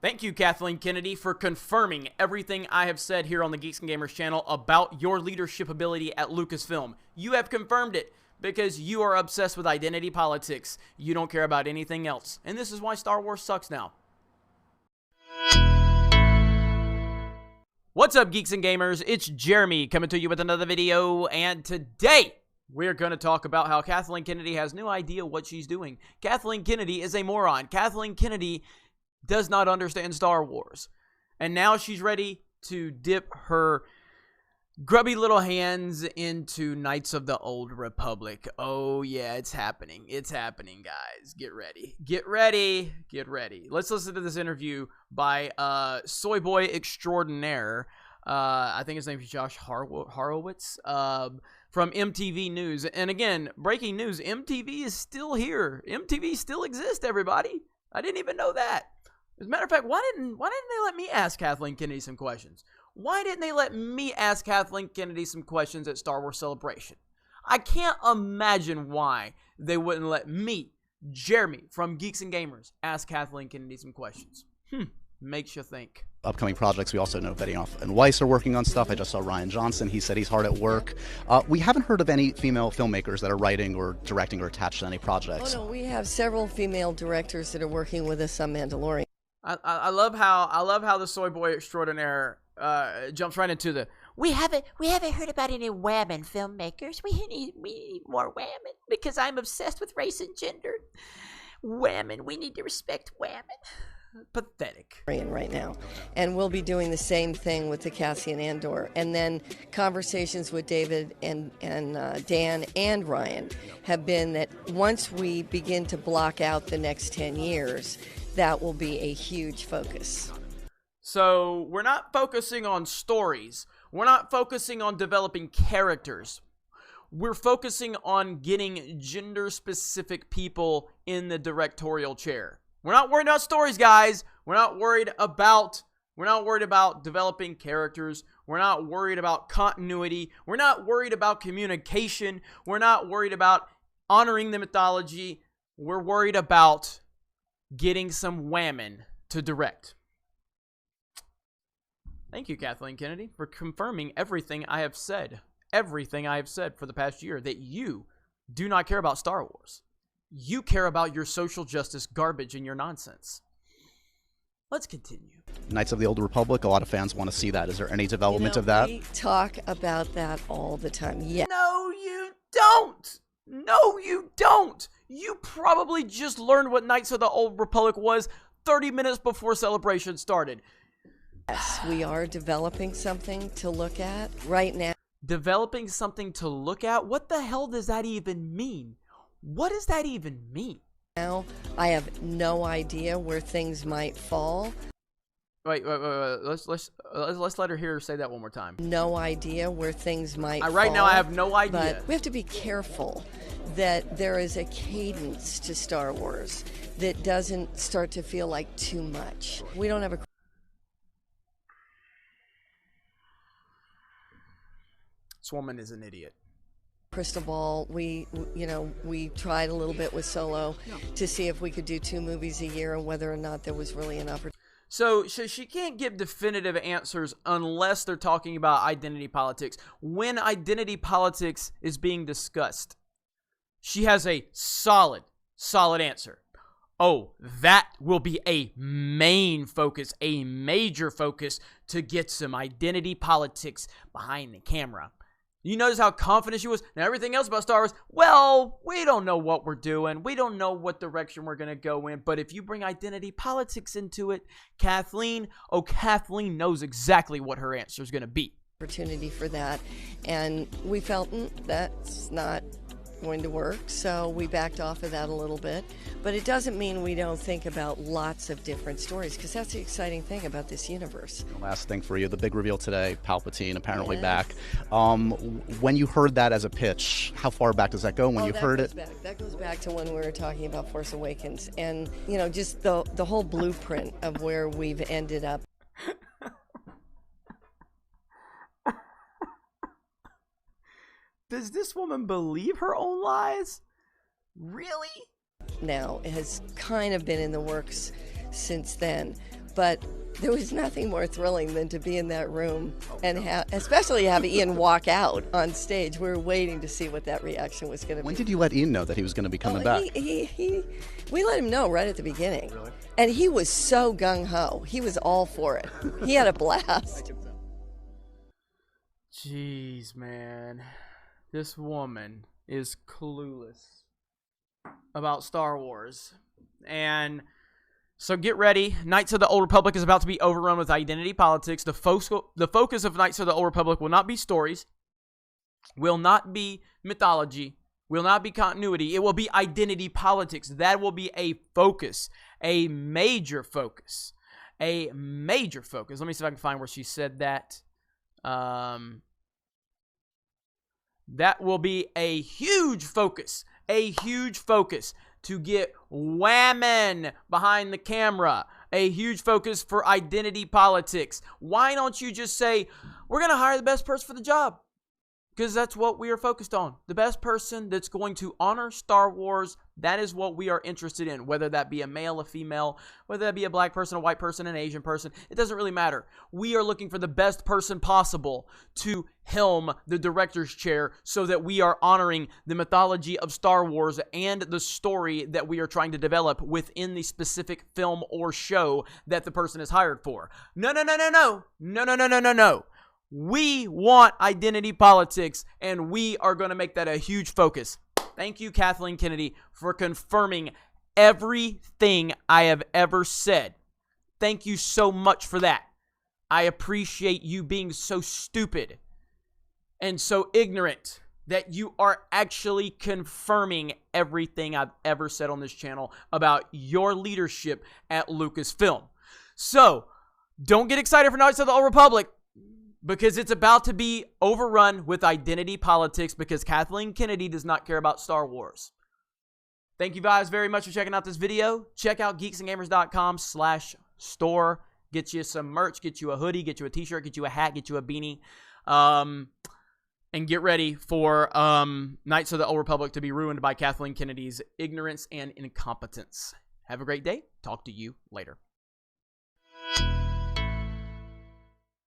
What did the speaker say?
Thank you, Kathleen Kennedy, for confirming everything I have said here on the Geeks and Gamers channel about your leadership ability at Lucasfilm. You have confirmed it because you are obsessed with identity politics. You don't care about anything else. And this is why Star Wars sucks now. What's up, Geeks and Gamers? It's Jeremy coming to you with another video, and today we're going to talk about how Kathleen Kennedy has no idea what she's doing. Kathleen Kennedy is a moron. Kathleen Kennedy does not understand Star Wars. And now she's ready to dip her grubby little hands into Knights of the Old Republic. Oh yeah, it's happening. It's happening, guys. Get ready. Get ready. Get ready. Let's listen to this interview by Soy Boy Extraordinaire. I think his name is Josh Horowitz from MTV News. And again, breaking news, MTV is still here. MTV still exists, everybody. I didn't even know that. As a matter of fact, why didn't they let me ask Kathleen Kennedy some questions? Why didn't they let me ask Kathleen Kennedy some questions at Star Wars Celebration? I can't imagine why they wouldn't let me, Jeremy from Geeks and Gamers, ask Kathleen Kennedy some questions. Makes you think. Upcoming projects, we also know Benioff and Weiss are working on stuff. I just saw Ryan Johnson. He said he's hard at work. We haven't heard of any female filmmakers that are writing or directing or attached to any projects. Oh no, we have several female directors that are working with us on Mandalorian. I love how the Soy Boy Extraordinaire jumps right into the we haven't heard about any women filmmakers. We need more women because I'm obsessed with race and gender. Women, we need to respect women. Pathetic. Right now, and we'll be doing the same thing with the Cassian Andor, and then conversations with David and Dan and Ryan have been that once we begin to block out the next 10 years, that will be a huge focus. So we're not focusing on stories. We're not focusing on developing characters. We're focusing on getting gender-specific people in the directorial chair. We're not worried about stories, guys. We're not worried about developing characters. We're not worried about continuity. We're not worried about communication. We're not worried about honoring the mythology. We're worried about getting some women to direct. Thank you, Kathleen Kennedy, for confirming everything I have said. Everything I have said for the past year, that you do not care about Star Wars. You care about your social justice garbage and your nonsense. Let's continue. Knights of the Old Republic, a lot of fans want to see that. Is there any development of that? We talk about that all the time. Yeah. No, you don't. No, you don't. You probably just learned what Knights of the Old Republic was 30 minutes before Celebration started. Yes, we are developing something to look at right now. Developing something to look at? What the hell does that even mean? What does that even mean? Now, I have no idea where things might fall. Wait. Let's let her hear her say that one more time. No idea where things might fall. Right now, I have no idea. But we have to be careful that there is a cadence to Star Wars that doesn't start to feel like too much. We don't have a This woman is an idiot. crystal ball. We tried a little bit with Solo to see if we could do 2 movies a year and whether or not there was really an opportunity. So she can't give definitive answers unless they're talking about identity politics. When identity politics is being discussed, she has a solid answer. Oh, that will be a main focus, a major focus to get some identity politics behind the camera. You notice how confident she was? Now, everything else about Star Wars, well, we don't know what we're doing. We don't know what direction we're going to go in. But if you bring identity politics into it, Kathleen knows exactly what her answer is going to be. Opportunity for that. And we felt that's not going to work. So we backed off of that a little bit. But it doesn't mean we don't think about lots of different stories, because that's the exciting thing about this universe. Last thing for you, the big reveal today, Palpatine apparently back. When you heard that as a pitch, how far back does that go when you heard it? That goes back to when we were talking about Force Awakens, and just the whole blueprint of where we've ended up. Does this woman believe her own lies? Really? Now, it has kind of been in the works since then. but there was nothing more thrilling than to be in that room and especially have Ian walk out on stage. We were waiting to see what that reaction was going to be. When did you let Ian know that he was going to be coming back? We let him know right at the beginning. Really? And he was so gung-ho. He was all for it. He had a blast. Jeez, man. This woman is clueless about Star Wars. And so get ready. Knights of the Old Republic is about to be overrun with identity politics. The focus of Knights of the Old Republic will not be stories, will not be mythology, will not be continuity. It will be identity politics. That will be a focus, a major focus, a major focus. Let me see if I can find where she said that. That will be a huge focus to get women behind the camera, a huge focus for identity politics. Why don't you just say, we're going to hire the best person for the job? Because that's what we are focused on. The best person that's going to honor Star Wars, that is what we are interested in. Whether that be a male, a female, whether that be a black person, a white person, an Asian person, it doesn't really matter. We are looking for the best person possible to helm the director's chair so that we are honoring the mythology of Star Wars and the story that we are trying to develop within the specific film or show that the person is hired for. No. We want identity politics, and we are going to make that a huge focus. Thank you, Kathleen Kennedy, for confirming everything I have ever said. Thank you so much for that. I appreciate you being so stupid and so ignorant that you are actually confirming everything I've ever said on this channel about your leadership at Lucasfilm. So, don't get excited for Knights of the Old Republic, because it's about to be overrun with identity politics because Kathleen Kennedy does not care about Star Wars. Thank you guys very much for checking out this video. Check out geeksandgamers.com/store. Get you some merch, get you a hoodie, get you a t-shirt, get you a hat, get you a beanie. And get ready for Knights of the Old Republic to be ruined by Kathleen Kennedy's ignorance and incompetence. Have a great day. Talk to you later.